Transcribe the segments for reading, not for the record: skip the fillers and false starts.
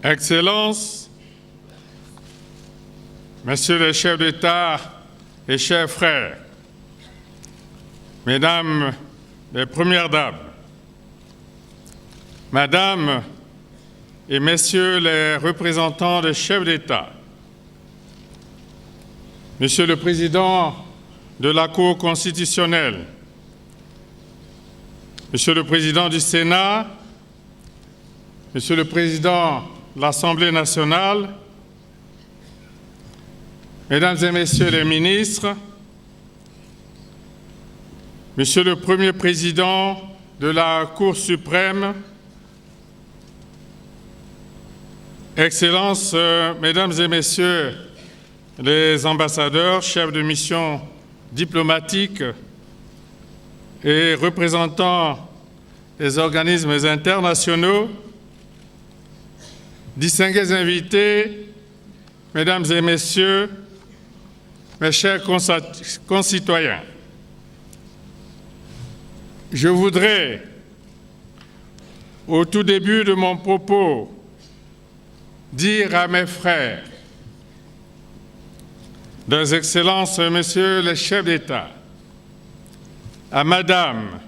Excellences, Messieurs les chefs d'État et chers frères, Mesdames les Premières Dames, Madame et Messieurs les représentants des chefs d'État, Monsieur le Président de la Cour constitutionnelle, Monsieur le Président du Sénat, Monsieur le Président de l'Assemblée nationale, Mesdames et Messieurs les ministres, Monsieur le Premier Président de la Cour suprême, Excellences, Mesdames et Messieurs les ambassadeurs, chefs de mission diplomatiques et représentants des organismes internationaux, distingués invités, Mesdames et Messieurs, mes chers concitoyens, je voudrais, au tout début de mon propos, dire à mes frères, leurs Excellences, Messieurs les chefs d'État, à Madame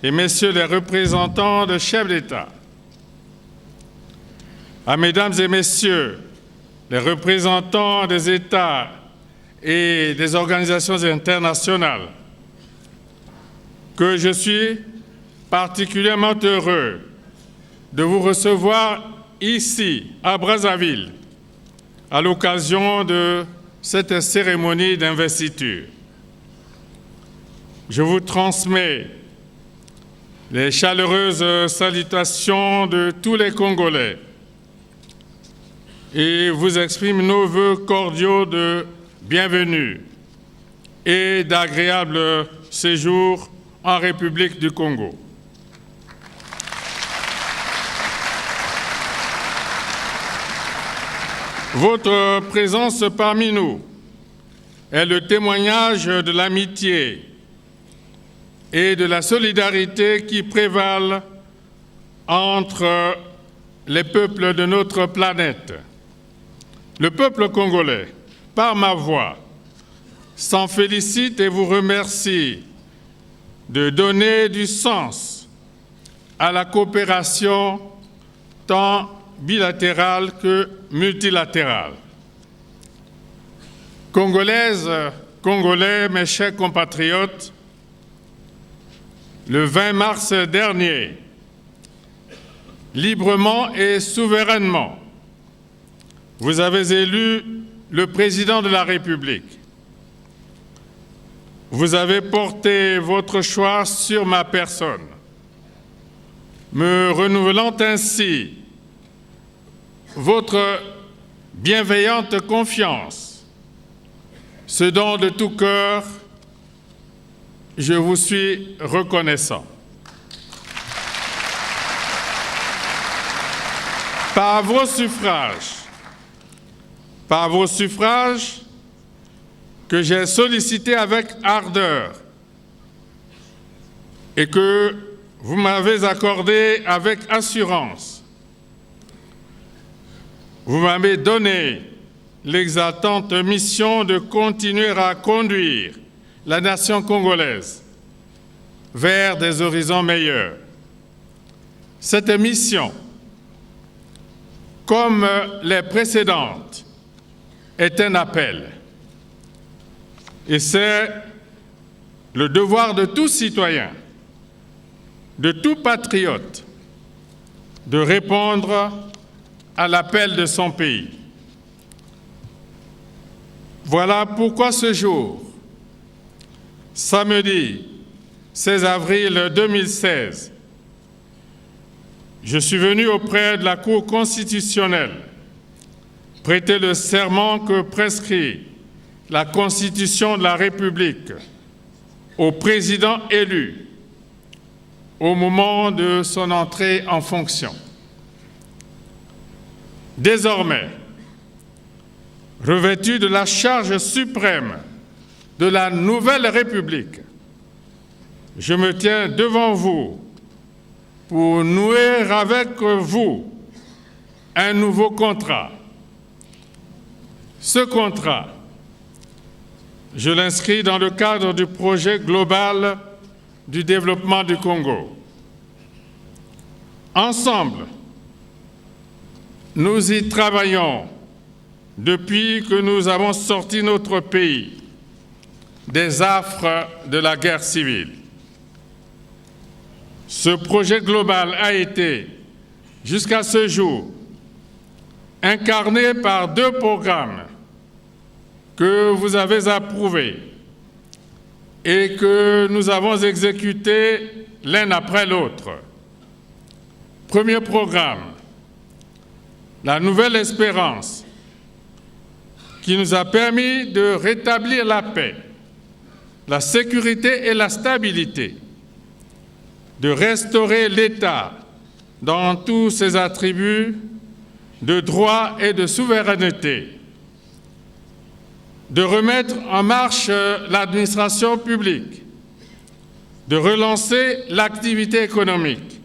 et Messieurs les représentants de chefs d'État, à Mesdames et Messieurs les représentants des États et des organisations internationales, que je suis particulièrement heureux de vous recevoir ici, à Brazzaville, à l'occasion de cette cérémonie d'investiture. Je vous transmets les chaleureuses salutations de tous les Congolais et vous exprime nos vœux cordiaux de bienvenue et d'agréable séjour en République du Congo. Votre présence parmi nous est le témoignage de l'amitié et de la solidarité qui prévalent entre les peuples de notre planète. Le peuple congolais, par ma voix, s'en félicite et vous remercie de donner du sens à la coopération tant bilatérale que multilatérale. Congolaises, Congolais, mes chers compatriotes, le 20 mars dernier, librement et souverainement, vous avez élu le président de la République. Vous avez porté votre choix sur ma personne, me renouvelant ainsi votre bienveillante confiance, ce dont de tout cœur je vous suis reconnaissant. Par vos suffrages que j'ai sollicités avec ardeur et que vous m'avez accordé avec assurance, vous m'avez donné l'exaltante mission de continuer à conduire la nation congolaise vers des horizons meilleurs. Cette mission, comme les précédentes, est un appel. Et c'est le devoir de tout citoyen, de tout patriote, de répondre à l'appel de son pays. Voilà pourquoi ce jour, samedi 16 avril 2016, je suis venu auprès de la Cour constitutionnelle prêter le serment que prescrit la Constitution de la République au président élu au moment de son entrée en fonction. Désormais, revêtu de la charge suprême de la nouvelle République, je me tiens devant vous pour nouer avec vous un nouveau contrat. Ce contrat, je l'inscris dans le cadre du projet global du développement du Congo. Ensemble, nous y travaillons depuis que nous avons sorti notre pays des affres de la guerre civile. Ce projet global a été, jusqu'à ce jour, incarné par 2 programmes que vous avez approuvés et que nous avons exécutés l'un après l'autre. Premier programme, la Nouvelle Espérance, qui nous a permis de rétablir la paix, la sécurité et la stabilité, de restaurer l'État dans tous ses attributs de droit et de souveraineté, de remettre en marche l'administration publique, de relancer l'activité économique,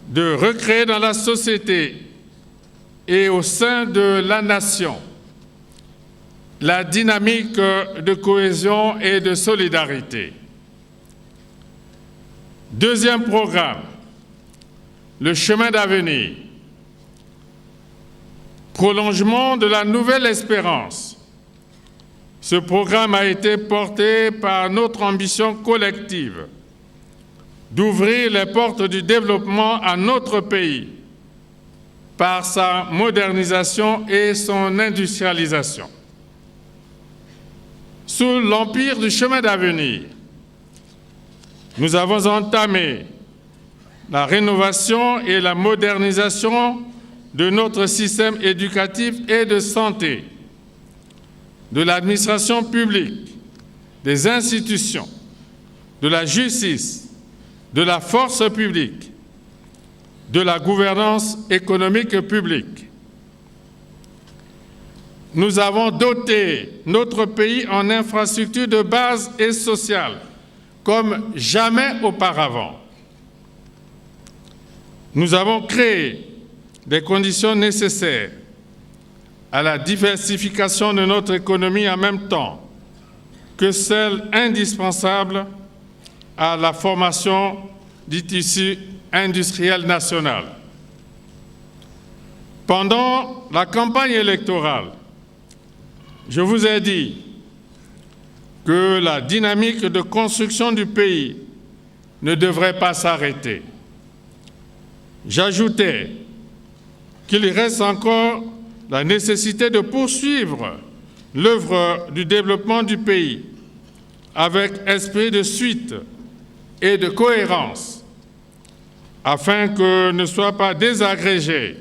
de recréer dans la société et au sein de la nation la dynamique de cohésion et de solidarité. Deuxième programme, le chemin d'avenir. Prolongement de la Nouvelle Espérance. Ce programme a été porté par notre ambition collective d'ouvrir les portes du développement à notre pays par sa modernisation et son industrialisation. Sous l'empire du chemin d'avenir, nous avons entamé la rénovation et la modernisation de notre système éducatif et de santé, de l'administration publique, des institutions, de la justice, de la force publique, de la gouvernance économique publique. Nous avons doté notre pays en infrastructures de base et sociales comme jamais auparavant. Nous avons créé des conditions nécessaires à la diversification de notre économie en même temps que celles indispensables à la formation du tissu industriel national. Pendant la campagne électorale, je vous ai dit que la dynamique de construction du pays ne devrait pas s'arrêter. J'ajoutais qu'il reste encore la nécessité de poursuivre l'œuvre du développement du pays avec esprit de suite et de cohérence, afin que ne soit pas désagrégé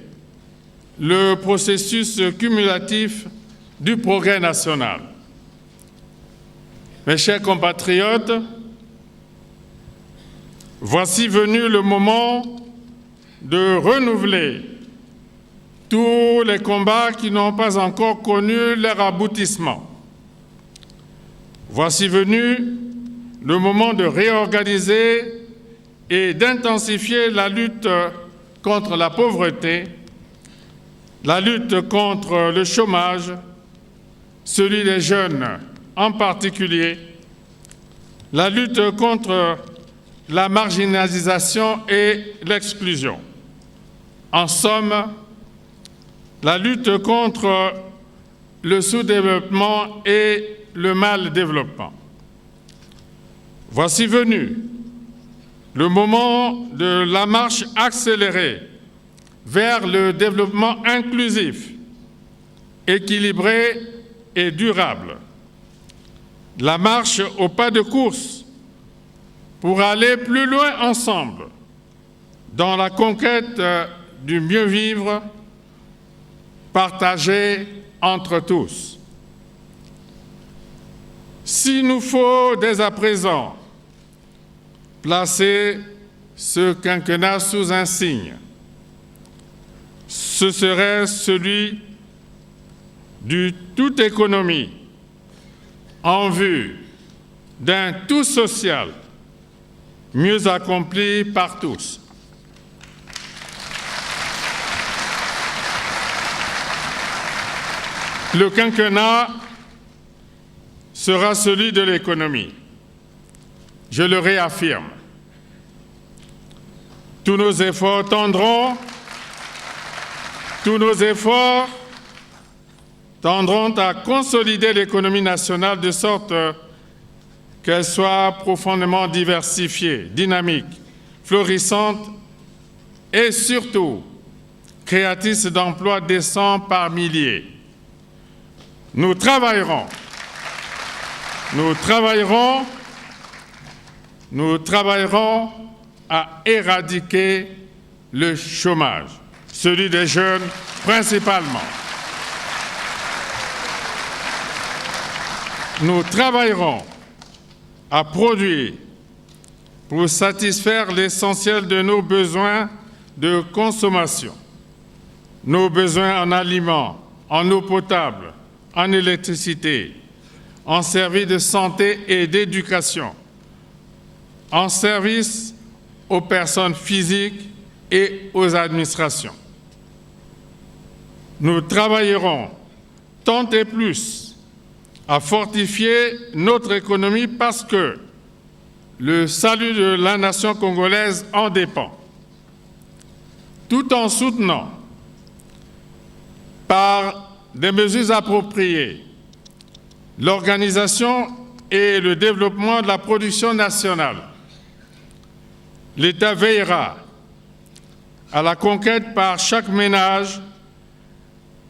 le processus cumulatif du progrès national. Mes chers compatriotes, voici venu le moment de renouveler tous les combats qui n'ont pas encore connu leur aboutissement. Voici venu le moment de réorganiser et d'intensifier la lutte contre la pauvreté, la lutte contre le chômage, celui des jeunes en particulier, la lutte contre la marginalisation et l'exclusion. En somme, la lutte contre le sous-développement et le mal-développement. Voici venu le moment de la marche accélérée vers le développement inclusif, équilibré et durable. La marche au pas de course pour aller plus loin ensemble dans la conquête du mieux vivre partagé entre tous. S'il nous faut dès à présent placer ce quinquennat sous un signe, ce serait celui du tout économie en vue d'un tout social mieux accompli par tous. Le quinquennat sera celui de l'économie. Je le réaffirme. Tous nos efforts tendront à consolider l'économie nationale de sorte qu'elle soit profondément diversifiée, dynamique, florissante et surtout créatrice d'emplois décents par milliers. Nous travaillerons à éradiquer le chômage, celui des jeunes principalement. Nous travaillerons à produire pour satisfaire l'essentiel de nos besoins de consommation, nos besoins en aliments, en eau potable, en électricité, en services de santé et d'éducation, en service aux personnes physiques et aux administrations. Nous travaillerons tant et plus à fortifier notre économie parce que le salut de la nation congolaise en dépend, tout en soutenant par des mesures appropriées l'organisation et le développement de la production nationale. L'État veillera à la conquête par chaque ménage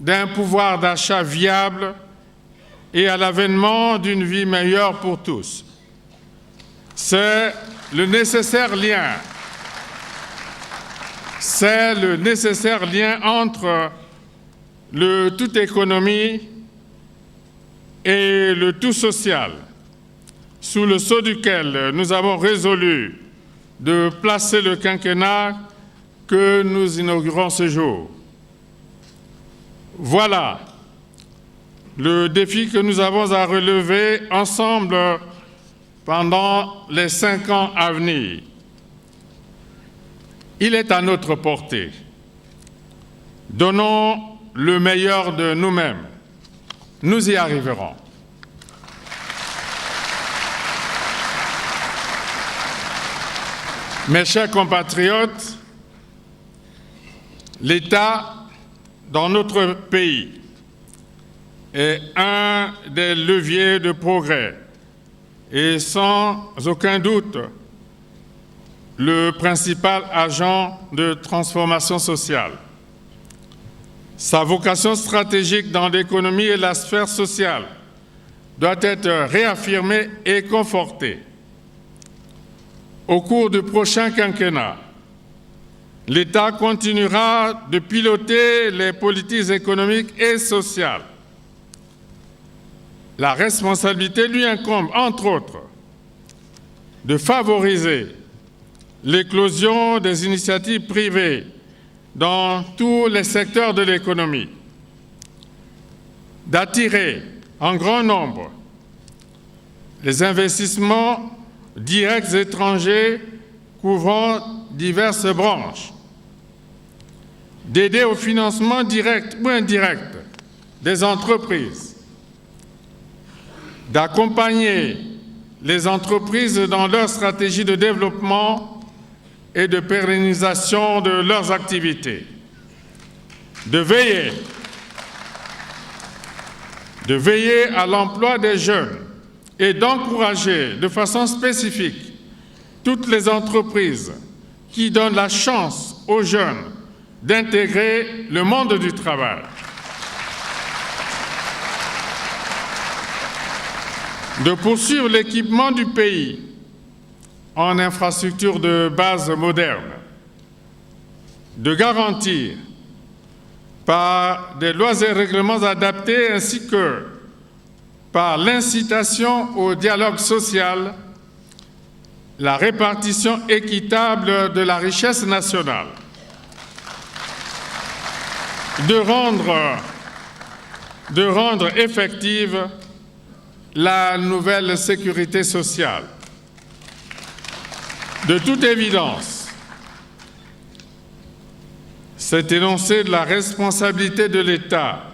d'un pouvoir d'achat viable et à l'avènement d'une vie meilleure pour tous. C'est le nécessaire lien entre le tout économie et le tout social, sous le sceau duquel nous avons résolu de placer le quinquennat que nous inaugurons ce jour. Voilà le défi que nous avons à relever ensemble pendant les 5 ans à venir. Il est à notre portée. Donnons le meilleur de nous-mêmes. Nous y arriverons. Mes chers compatriotes, l'État dans notre pays est un des leviers de progrès et sans aucun doute le principal agent de transformation sociale. Sa vocation stratégique dans l'économie et la sphère sociale doit être réaffirmée et confortée. Au cours du prochain quinquennat, l'État continuera de piloter les politiques économiques et sociales. La responsabilité lui incombe, entre autres, de favoriser l'éclosion des initiatives privées dans tous les secteurs de l'économie, d'attirer en grand nombre les investissements directs étrangers couvrant diverses branches, d'aider au financement direct ou indirect des entreprises, d'accompagner les entreprises dans leur stratégie de développement et de pérennisation de leurs activités, de veiller à l'emploi des jeunes et d'encourager de façon spécifique toutes les entreprises qui donnent la chance aux jeunes d'intégrer le monde du travail. De poursuivre l'équipement du pays en infrastructures de base modernes, de garantir par des lois et règlements adaptés ainsi que par l'incitation au dialogue social la répartition équitable de la richesse nationale, de rendre effective la nouvelle sécurité sociale. De toute évidence, cet énoncé de la responsabilité de l'État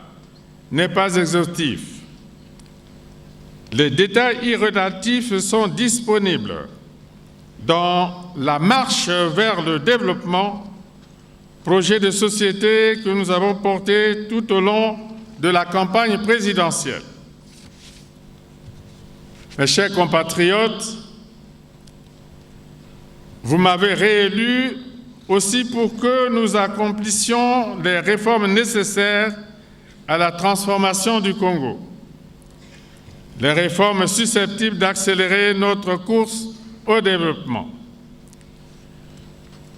n'est pas exhaustif. Les détails relatifs sont disponibles dans la marche vers le développement, projet de société que nous avons porté tout au long de la campagne présidentielle. Mes chers compatriotes, vous m'avez réélu aussi pour que nous accomplissions les réformes nécessaires à la transformation du Congo. Les réformes susceptibles d'accélérer notre course au développement.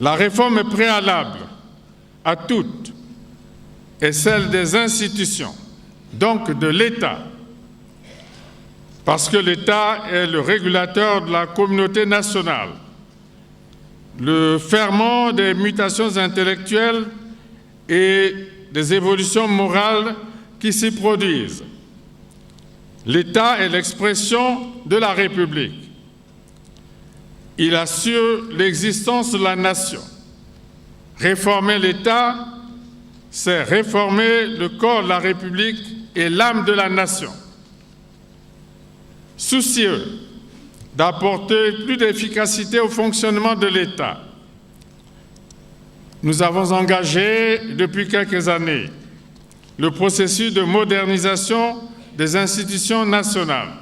La réforme préalable à toutes est celle des institutions, donc de l'État, parce que l'État est le régulateur de la communauté nationale, le ferment des mutations intellectuelles et des évolutions morales qui s'y produisent. L'État est l'expression de la République. Il assure l'existence de la nation. Réformer l'État, c'est réformer le corps de la République et l'âme de la nation. Soucieux d'apporter plus d'efficacité au fonctionnement de l'État, nous avons engagé depuis quelques années le processus de modernisation des institutions nationales.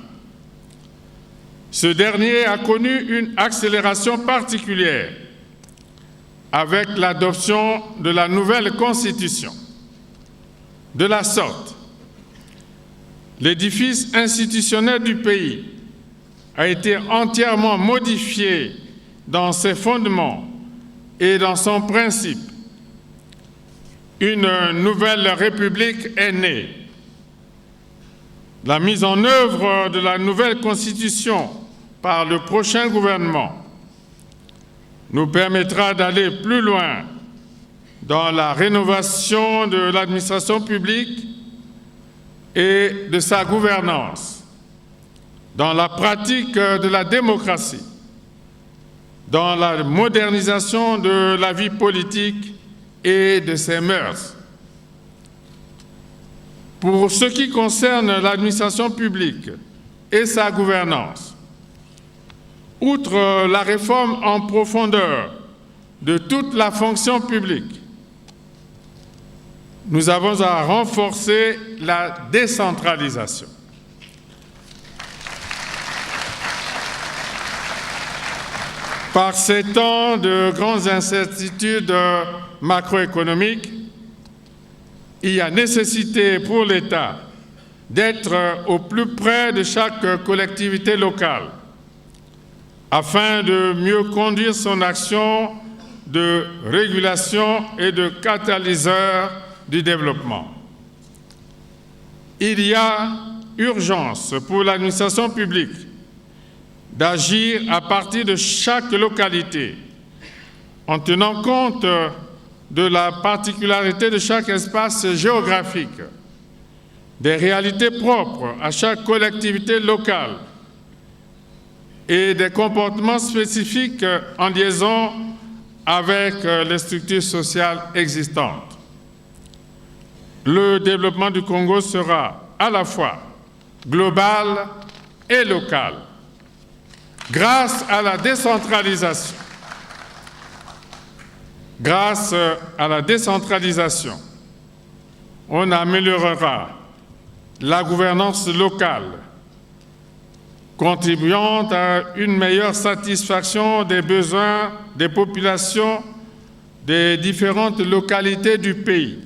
Ce dernier a connu une accélération particulière avec l'adoption de la nouvelle Constitution. De la sorte, l'édifice institutionnel du pays a été entièrement modifié dans ses fondements et dans son principe. Une nouvelle République est née. La mise en œuvre de la nouvelle Constitution par le prochain gouvernement nous permettra d'aller plus loin dans la rénovation de l'administration publique et de sa gouvernance, dans la pratique de la démocratie, dans la modernisation de la vie politique et de ses mœurs. Pour ce qui concerne l'administration publique et sa gouvernance, outre la réforme en profondeur de toute la fonction publique, nous avons à renforcer la décentralisation. Par ces temps de grandes incertitudes macroéconomiques, il y a nécessité pour l'État d'être au plus près de chaque collectivité locale afin de mieux conduire son action de régulation et de catalyseur du développement. Il y a urgence pour l'administration publique d'agir à partir de chaque localité en tenant compte de la particularité de chaque espace géographique, des réalités propres à chaque collectivité locale et des comportements spécifiques en liaison avec les structures sociales existantes. Le développement du Congo sera à la fois global et local, grâce à la décentralisation. Grâce à la décentralisation, on améliorera la gouvernance locale, contribuant à une meilleure satisfaction des besoins des populations des différentes localités du pays.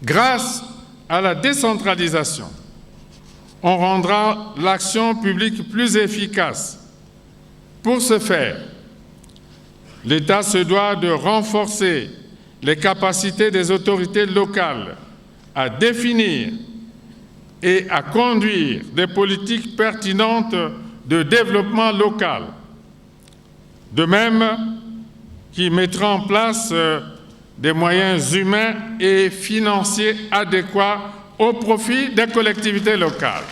Grâce à la décentralisation, on rendra l'action publique plus efficace. Pour ce faire, l'État se doit de renforcer les capacités des autorités locales à définir et à conduire des politiques pertinentes de développement local, de même qu'il mettra en place des moyens humains et financiers adéquats au profit des collectivités locales.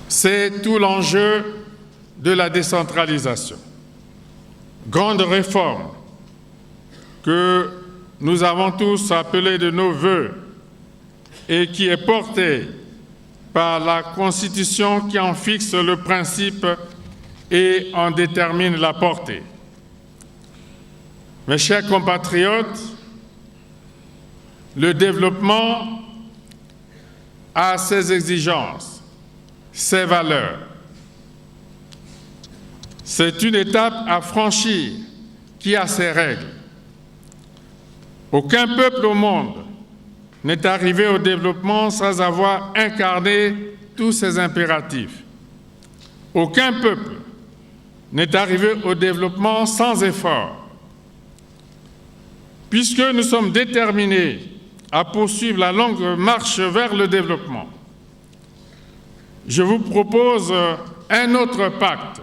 C'est tout l'enjeu de la décentralisation. Grande réforme que nous avons tous appelé de nos vœux et qui est porté par la Constitution qui en fixe le principe et en détermine la portée. Mes chers compatriotes, le développement a ses exigences, ses valeurs. C'est une étape à franchir qui a ses règles. Aucun peuple au monde n'est arrivé au développement sans avoir incarné tous ses impératifs. Aucun peuple n'est arrivé au développement sans effort. Puisque nous sommes déterminés à poursuivre la longue marche vers le développement, je vous propose un autre pacte.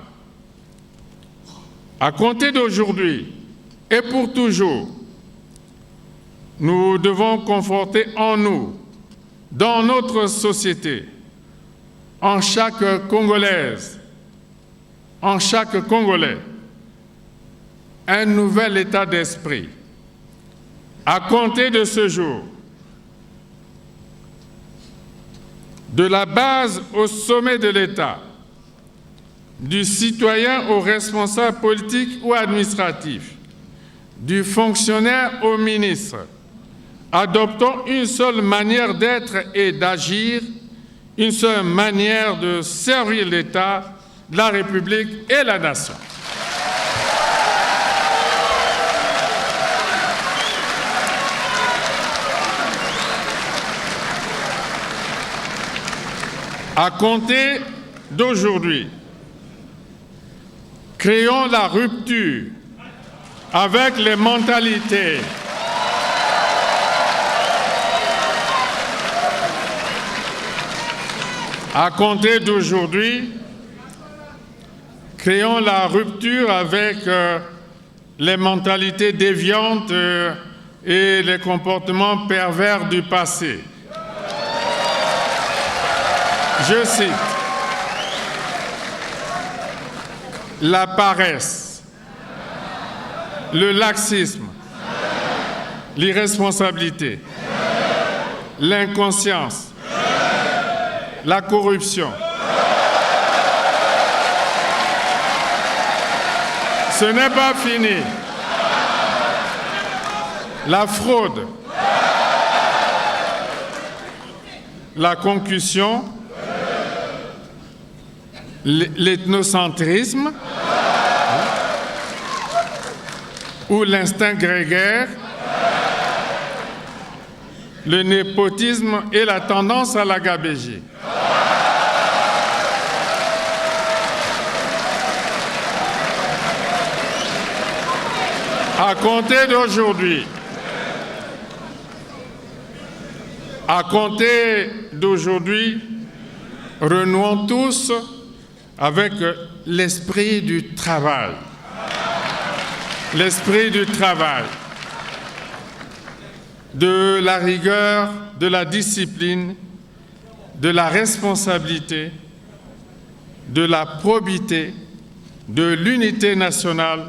À compter d'aujourd'hui et pour toujours, nous devons conforter en nous, dans notre société, en chaque Congolaise, en chaque Congolais, un nouvel état d'esprit. À compter de ce jour, de la base au sommet de l'État, du citoyen au responsable politique ou administratif, du fonctionnaire au ministre, adoptons une seule manière d'être et d'agir, une seule manière de servir l'État, la République et la nation. À compter d'aujourd'hui, créons la rupture avec les mentalités À compter d'aujourd'hui, créons la rupture avec les mentalités déviantes et les comportements pervers du passé. Je cite, la paresse, le laxisme, l'irresponsabilité, l'inconscience, la corruption. Ce n'est pas fini. La fraude, la concussion, l'ethnocentrisme ou l'instinct grégaire, le népotisme et la tendance à la gabegie. À compter d'aujourd'hui, renouons tous avec l'esprit du travail. L'esprit du travail, de la rigueur, de la discipline, de la responsabilité, de la probité, de l'unité nationale,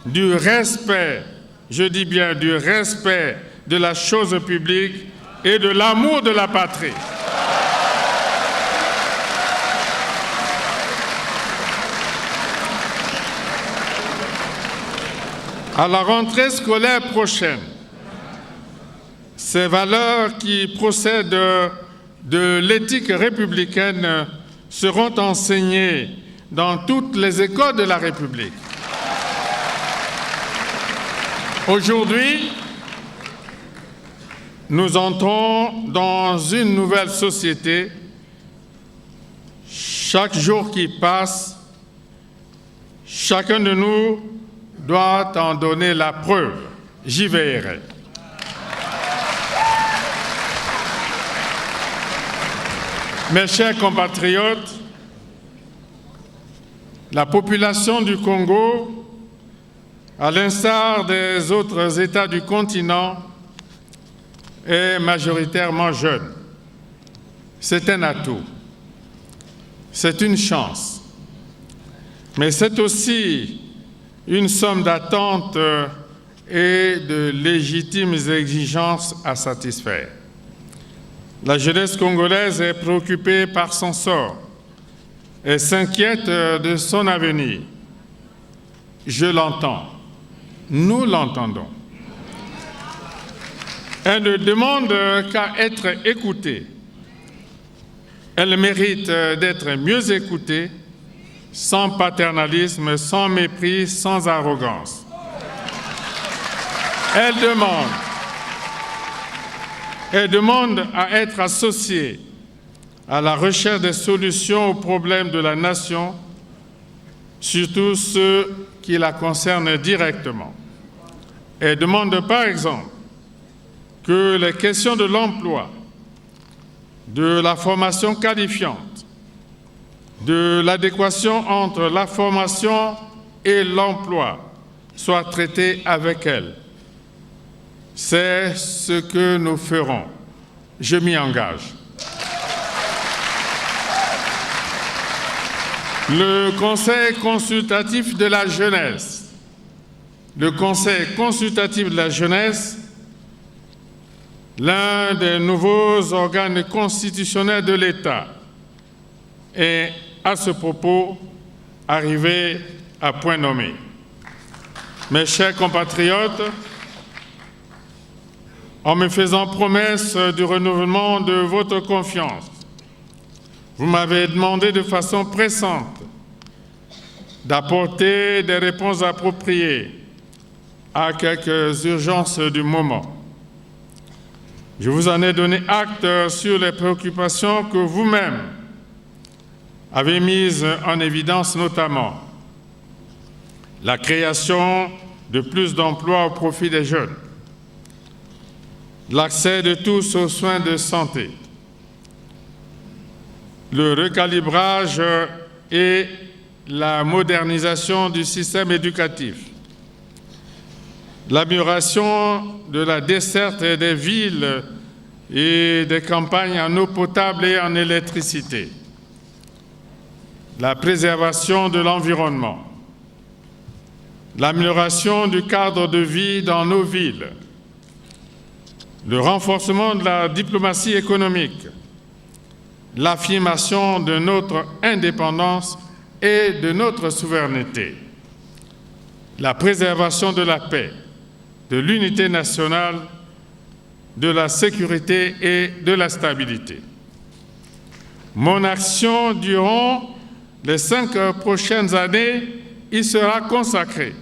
du respect, je dis bien du respect de la chose publique et de l'amour de la patrie. À la rentrée scolaire prochaine, ces valeurs qui procèdent de l'éthique républicaine seront enseignées dans toutes les écoles de la République. Aujourd'hui, nous entrons dans une nouvelle société. Chaque jour qui passe, chacun de nous doit en donner la preuve. J'y veillerai. Mes chers compatriotes, la population du Congo, à l'instar des autres États du continent, est majoritairement jeune. C'est un atout, c'est une chance, mais c'est aussi une somme d'attente et de légitimes exigences à satisfaire. La jeunesse congolaise est préoccupée par son sort et s'inquiète de son avenir. Je l'entends, nous l'entendons. Elle ne demande qu'à être écoutée. Elle mérite d'être mieux écoutée, sans paternalisme, sans mépris, sans arrogance. Elle demande à être associée à la recherche des solutions aux problèmes de la nation, surtout ceux qui la concernent directement. Elle demande par exemple que les questions de l'emploi, de la formation qualifiante, de l'adéquation entre la formation et l'emploi soient traitées avec elle. C'est ce que nous ferons. Je m'y engage. Le Conseil consultatif de la jeunesse. Le Conseil consultatif de la jeunesse, l'un des nouveaux organes constitutionnels de l'État, est à ce propos arrivé à point nommé. Mes chers compatriotes, en me faisant promesse du renouvellement de votre confiance, vous m'avez demandé de façon pressante d'apporter des réponses appropriées à quelques urgences du moment. Je vous en ai donné acte sur les préoccupations que vous-même avez mises en évidence, notamment la création de plus d'emplois au profit des jeunes, l'accès de tous aux soins de santé, le recalibrage et la modernisation du système éducatif, l'amélioration de la desserte des villes et des campagnes en eau potable et en électricité, la préservation de l'environnement, l'amélioration du cadre de vie dans nos villes, le renforcement de la diplomatie économique, l'affirmation de notre indépendance et de notre souveraineté, la préservation de la paix, de l'unité nationale, de la sécurité et de la stabilité. Mon action durant les 5 prochaines années y sera consacrée.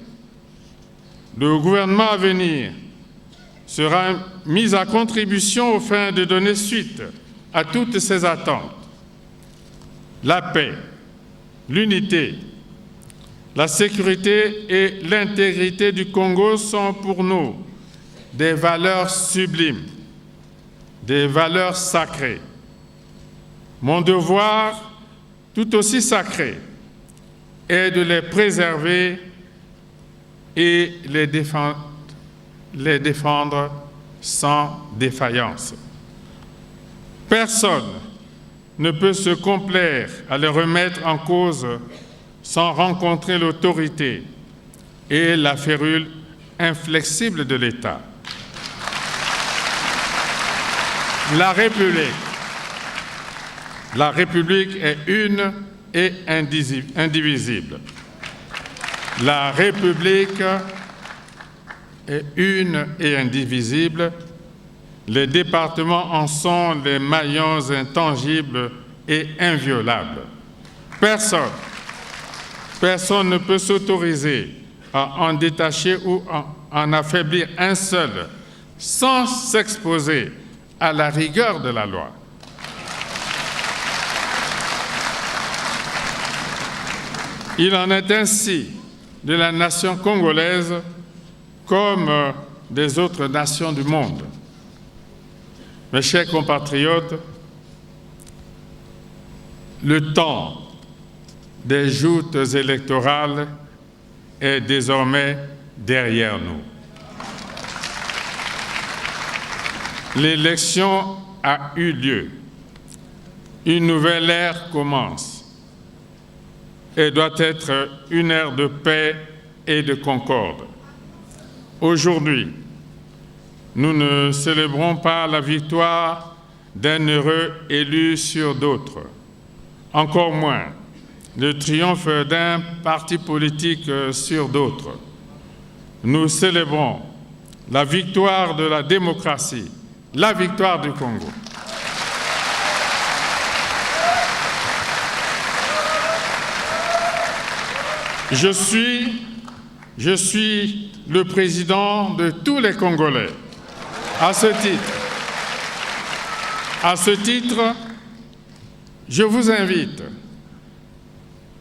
Le gouvernement à venir sera mis à contribution afin de donner suite à toutes ces attentes. La paix, l'unité, la sécurité et l'intégrité du Congo sont pour nous des valeurs sublimes, des valeurs sacrées. Mon devoir, tout aussi sacré, est de les préserver et les défendre sans défaillance. Personne ne peut se complaire à les remettre en cause sans rencontrer l'autorité et la férule inflexible de l'État. La République est une et indivisible. La République est une et indivisible. Les départements en sont les maillons intangibles et inviolables. Personne ne peut s'autoriser à en détacher ou en affaiblir un seul sans s'exposer à la rigueur de la loi. Il en est ainsi de la nation congolaise comme des autres nations du monde. Mes chers compatriotes, le temps des joutes électorales est désormais derrière nous. L'élection a eu lieu. Une nouvelle ère commence et doit être une ère de paix et de concorde. Aujourd'hui, nous ne célébrons pas la victoire d'un heureux élu sur d'autres, encore moins le triomphe d'un parti politique sur d'autres. Nous célébrons la victoire de la démocratie, la victoire du Congo. Je suis le président de tous les Congolais. À ce titre, je vous invite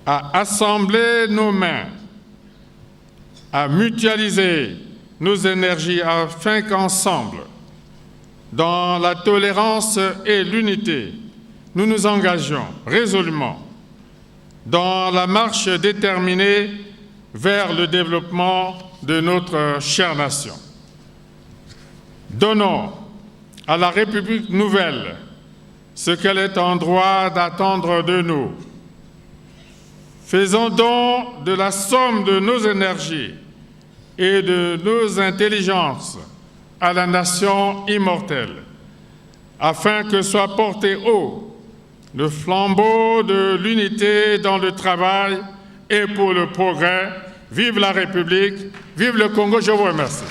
à assembler nos mains, à mutualiser nos énergies afin qu'ensemble, dans la tolérance et l'unité, nous nous engagions résolument dans la marche déterminée vers le développement de notre chère nation. Donnons à la République nouvelle ce qu'elle est en droit d'attendre de nous. Faisons don de la somme de nos énergies et de nos intelligences à la nation immortelle, afin que soit porté haut le flambeau de l'unité dans le travail et pour le progrès. Vive la République, vive le Congo, je vous remercie.